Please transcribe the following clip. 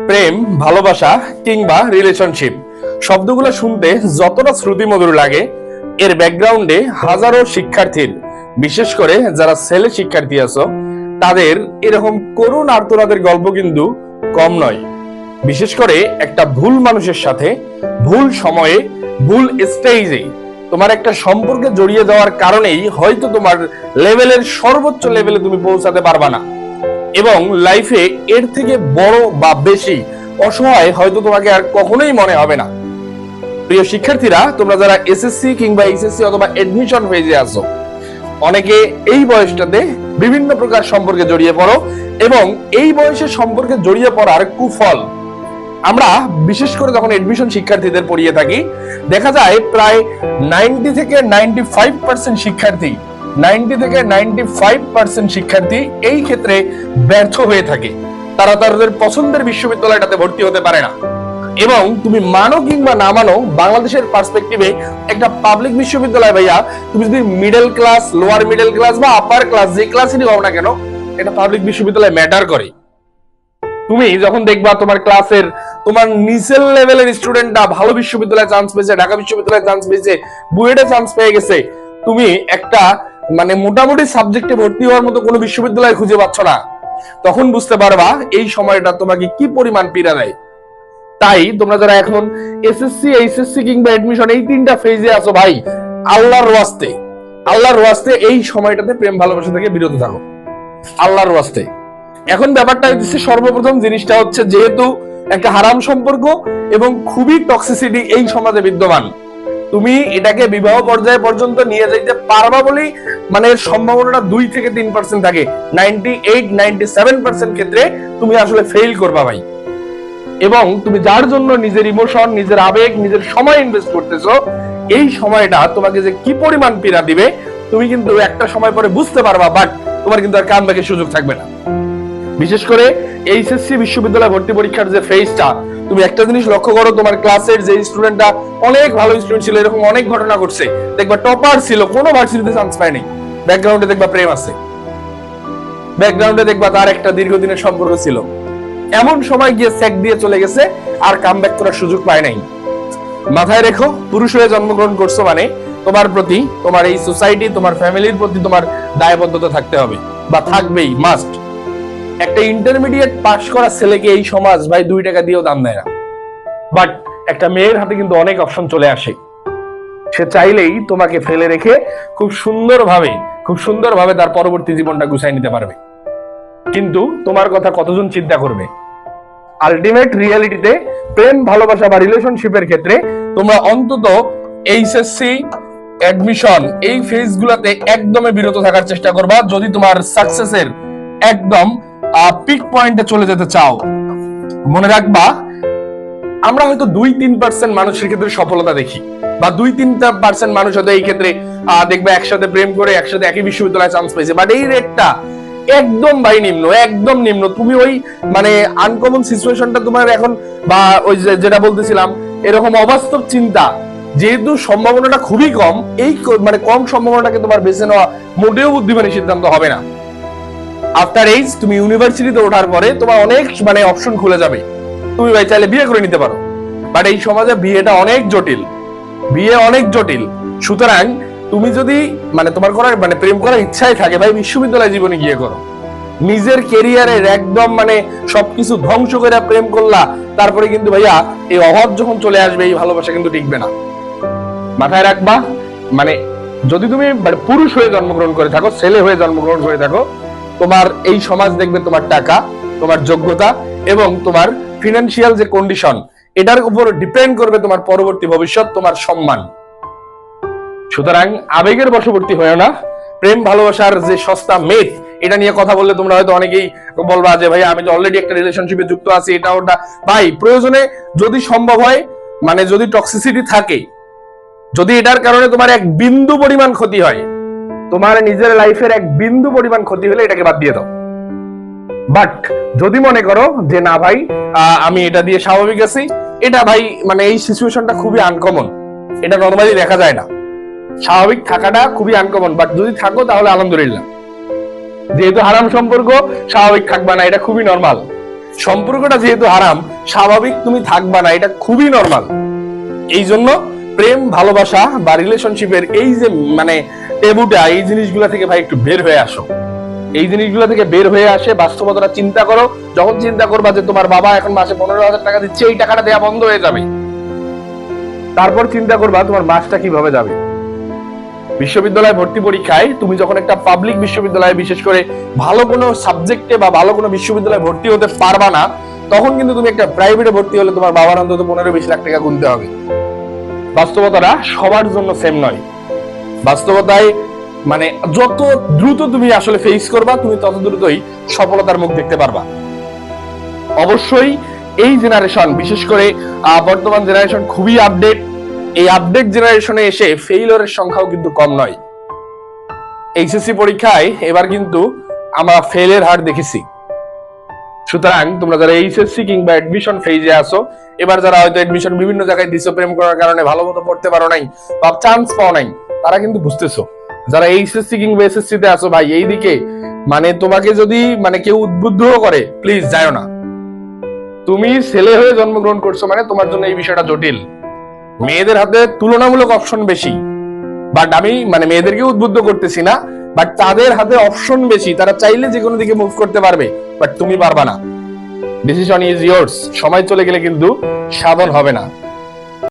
প্রেম, ভালোবাসা কিংবা রিলেশনশিপ শব্দগুলো শুনতে যতটা শ্রুতিমধুর লাগে, এর ব্যাকগ্রাউন্ডে হাজারো শিক্ষার্থীর, বিশেষ করে যারা ছেলে শিক্ষার্থী আছো, তাদের এরকম করুণ আর্তনাদের গল্প কিন্তু কম নয়। বিশেষ করে একটা ভুল মানুষের সাথে ভুল সময়ে ভুল স্টেজে তোমার একটা সম্পর্কে জড়িয়ে যাওয়ার কারণেই হয়তো তোমার লেভেলের সর্বোচ্চ লেভেলে তুমি পৌঁছাতে পারবা না, এবং লাইফে এর থেকে বড় বা বেশি অসহায় হয়তো তোমাকে আর কখনোই মনে হবে না। প্রিয় শিক্ষার্থীরা, তোমরা যারা এসএসসি কিংবা এইচএসসি অথবা এডমিশন ফেজে আছো, অনেকে এই বয়সটাতে বিভিন্ন প্রকার সম্পর্কে জড়িয়ে পড়ো, এবং এই বয়সে সম্পর্কে জড়িয়ে পড়ার কুফল আমরা বিশেষ করে যখন এডমিশন শিক্ষার্থীদের পড়িয়ে থাকি, দেখা যায় প্রায় 90 থেকে 95% শিক্ষার্থী 90 থেকে 95% শিক্ষার্থী এই ক্ষেত্রে ব্যর্থ হয়ে থাকে। তারা তাদের পছন্দের বিশ্ববিদ্যালয়টাতে ভর্তি হতে পারে না। এবং তুমি মানো কিংবা না মানো, বাংলাদেশের পার্সপেক্টিভে একটা পাবলিক বিশ্ববিদ্যালয় ভাইয়া, তুমি যদি middle class, lower middle class বা আপার ক্লাস যে ক্লাসেরই হও না কেন, এটা পাবলিক বিশ্ববিদ্যালয় ম্যাটার করে। তুমি যখন দেখবা তোমার ক্লাসের তোমার নিচের লেভেলের স্টুডেন্টরা ভালো বিশ্ববিদ্যালয়ে চান্স পেয়েছে, ঢাকা বিশ্ববিদ্যালয়ে চান্স পেয়েছে, বুয়েটে চান্স পেয়ে গেছে, তুমি একটা মোটামুটি সাবজেক্টে ভর্তি হওয়ার মতো কোনো বিশ্ববিদ্যালয় খুঁজে পাচ্ছ না, তখন বুঝতে পারবা এই সময়টা তোমাকে কি পরিমাণ পীড়া দেয়। তাই তোমরা যারা এখন এসএসসি, এইচএসসি কিংবা এডমিশন এই তিনটা ফেজে আছো ভাই, আল্লাহর ওয়াস্তে এই সময়টাতে প্রেম ভালোবাসা থেকে বিরত থাকো, আল্লাহর ওয়াস্তে। এখন ব্যাপারটা হচ্ছে, সর্বপ্রথম জিনিসটা হচ্ছে, যেহেতু একটা হারাম সম্পর্ক এবং খুবই টক্সিসিটি এই সমাজে বিদ্যমান, তুমি এটাকে বিবাহ পর্যায়ে পর্যন্ত নিয়ে যাইতে পারবা বলেই এর সম্ভাবনাটা 2 থেকে 3% থাকে। 98-97% ক্ষেত্রে তুমি আসলে ফেল করবা ভাই। এবং তুমি যার জন্য নিজের ইমোশন, নিজের আবেগ, নিজের সময় ইনভেস্ট করতেছো, এই সময়টা তোমাকে যে কি পরিমাণ পীড়া দিবে তুমি কিন্তু একটা সময় পরে বুঝতে পারবা, বাট তোমার কিন্তু আর কামব্যাকের সুযোগ থাকবে না। বিশেষ করে এইচএসসি বিশ্ববিদ্যালয় ভর্তি পরীক্ষার যে ফেজটা, তুমি একটা জিনিস লক্ষ্য করো, তোমার ক্লাসের যে স্টুডেন্টটা অনেক ভালো স্টুডেন্ট ছিল, এরকম অনেক ঘটনা ঘটছে, দেখবা টপার ছিল, কোনো ভার্সিটিতে চান্স পায়নি, ব্যাকগ্রাউন্ডে দেখবা প্রেম আছে, ব্যাকগ্রাউন্ডে দেখবা তার একটা দীর্ঘদিনের সম্পর্ক ছিল, এমন সময় গিয়ে স্যাক দিয়ে চলে গেছে, আর কামব্যাক করার সুযোগ পায় নাই। মাথায় রেখো, পুরুষ হয়ে জন্মগ্রহণ করছো মানে তোমার প্রতি, তোমার এই সোসাইটি, তোমার ফ্যামিলির প্রতি তোমার দায়বদ্ধতা থাকতে হবে, বা থাকবেই, মাস্ট। একটা ইন্টারমিডিয়েট পাস করা ছেলেকে এই সমাজ ভাই 2 টাকা দিয়েও দাম দেয় না, বাট একটা মেয়ের হাতে কিন্তু অনেক অপশন চলে আসে। সে চাইলেই তোমাকে ফেলে রেখে খুব সুন্দরভাবে তার পরবর্তী জীবনটা গুছাই নিতে পারবে। কিন্তু তোমার কথা কতজন চিন্তা করবে? আলটিমেট রিয়ালিটিতে প্রেম, ভালোবাসা বা রিলেশনশিপের ক্ষেত্রে তোমরা অন্তত এইচএসসি, অ্যাডমিশন এই ফেজগুলোতে একদমই বিরত থাকার চেষ্টা করবা, যদি তোমার সাকসেসের একদম পিক পয়েন্টে চলে যেতে চাও। মনে রাখবা, আমরা হয়তো 2-3% মানুষের ক্ষেত্রে সফলতা দেখি, বা 2-3% মানুষ হয়তো এই ক্ষেত্রে দেখবে একসাথে প্রেম করে একসাথে একই বিশ্ববিদ্যালয়ে চান্স পেয়েছে, বাট এই রেটটা একদম ভাই নিম্ন, একদম নিম্ন। তুমি ওই আনকমন সিচুয়েশনটা তোমার এখন, বা ওই যেটা বলতেছিলাম, এরকম অবাস্তব চিন্তা, যেহেতু সম্ভাবনাটা খুবই কম, এই কম সম্ভাবনাটাকে তোমার বেছে নেওয়া মোটেও বুদ্ধিমানী সিদ্ধান্ত হবে না। আফটার এইজ, তুমি ইউনিভার্সিটিতে ওঠার পরে তোমার অনেক অপশন খুলে যাবে, তুমি ভাই চাইলে বিয়ে করে নিতে পারো, বাট এই সমাজে বিয়েটা অনেক জটিল। সুতরাং তুমি যদি তোমার করার প্রেম করার ইচ্ছাই থাকে ভাই, বিশ্ববিদ্যালয় জীবনে গিয়ে করো। নিজের কেরিয়ারের একদম সবকিছু ধ্বংস করে প্রেম করলা, তারপরে কিন্তু ভাইয়া এই অভাব যখন চলে আসবে, এই ভালোবাসা কিন্তু টিকবে না। মাথায় রাখবা, যদি তুমি পুরুষ হয়ে জন্মগ্রহণ করে থাকো, ছেলে হয়ে জন্মগ্রহণ করে থাকো, তোমার এই সমাজ দেখবে তোমার টাকা, তোমার যোগ্যতা এবং তোমার ফিনান্সিয়াল যে কন্ডিশন, এটার উপর ডিপেন্ড করবে তোমার পরবর্তী ভবিষ্যৎ, তোমার সম্মান। সুতরাং আবেগের বশবর্তী হয়েও না। প্রেম ভালোবাসার যে সস্তা মেথ, এটা নিয়ে কথা বললে তোমরা হয়তো অনেকেই বলবা যে ভাই আমি তো অলরেডি একটা রিলেশনশিপে যুক্ত আছি, এটা ওটা। ভাই প্রয়োজনে যদি সম্ভব হয়, যদি টক্সিসিটি থাকে, যদি এটার কারণে তোমার 1 বিন্দু পরিমাণ ক্ষতি হয়, তোমার নিজের লাইফের 1 বিন্দু পরিমাণ ক্ষতি হলে এটাকে বাদ দিয়ে দাও। বাট যদি মনে করো যে না ভাই আমি এটা দিয়ে স্বাভাবিক আছি, এটা ভাই এই সিচুয়েশনটা খুবই আনকমন, এটা নরমালি দেখা যায় না, স্বাভাবিক থাকাটা খুবই আনকমন, বাট যদি থাকো তাহলে আলহামদুলিল্লাহ। যেহেতু হারাম সম্পর্ক, স্বাভাবিক থাকবা না, এটা খুবই নরমাল। সম্পর্কটা যেহেতু হারাম, স্বাভাবিক তুমি থাকবা না, এটা খুবই নরমাল। এই জন্য প্রেম ভালোবাসা বা রিলেশনশিপের এই যে মানে টেবুটা, এই জিনিসগুলা থেকে ভাই একটু বের হয়ে আসো। এই জিনিসগুলো থেকে বের হয়ে আসে বাস্তবতাটা চিন্তা করো। যখন চিন্তা করবা যে তোমার বাবা এখন মাসে 15,000 টাকা দিচ্ছে, এই টাকাটা দেওয়া বন্ধ হয়ে যাবে, তারপর চিন্তা করবা তোমার মাসটা কিভাবে যাবে। বিশ্ববিদ্যালয় ভর্তি পরীক্ষায় তুমি যখন একটা পাবলিক বিশ্ববিদ্যালয়ে, বিশেষ করে ভালো কোনো সাবজেক্টে বা ভালো কোনো বিশ্ববিদ্যালয়ে ভর্তি হতে পারবা না, তখন কিন্তু তুমি একটা প্রাইভেটে ভর্তি হলে তোমার বাবার অন্তত 15-20 লাখ টাকা গুনতে হবে। বাস্তবতাটা সবার জন্য সেম নয়। বাস্তবতায় মানে যত দ্রুত তুমি আসলে ফেস করবা, তুমি তত দ্রুতই সফলতার মুখ দেখতে পারবা। অবশ্যই এই জেনারেশন, বিশেষ করে বর্তমান জেনারেশন খুবই আপডেট। এই আপডেট জেনারেশনে এসে ফেইলিয়রের সংখ্যাও কিন্তু কম নয়। এইচএসসি পরীক্ষায় এবার কিন্তু আমরা ফেলের হার দেখেছি। সুতরাং তোমরা যারা এইচএসসি কিংবা অ্যাডমিশন ফেজে আসো, এবার যারা হয়তো অ্যাডমিশন বিভিন্ন জায়গায় দিছো, প্রেম করার কারণে ভালো মতো পড়তে পারো নাই বা চান্স পাও নাই, তারা কিন্তু বুঝতেছো। যারা এইচএসসি কিংবা এসএসসি তে আসো ভাই, এইদিকে মানে তোমাকে যদি মানে কেউ উদ্বুদ্ধ করে, প্লিজ যাও না। তুমি ছেলে হয়ে জন্মগ্রহণ করছো মানে তোমার জন্য এই বিষয়টা জটিল। মেয়েদের হাতে তুলনামূলক অপশন বেশি, বাট আমি মানে মেয়েদেরকে উদ্বুদ্ধ করতেছি না, বাট তাদের হাতে অপশন বেশি, তারা চাইলে যে কোনো দিকে মুভ করতে পারবে, বাট তুমি পারবা না। Decision is yours. সময় চলে গেলে কিন্তু সাধন হবে না।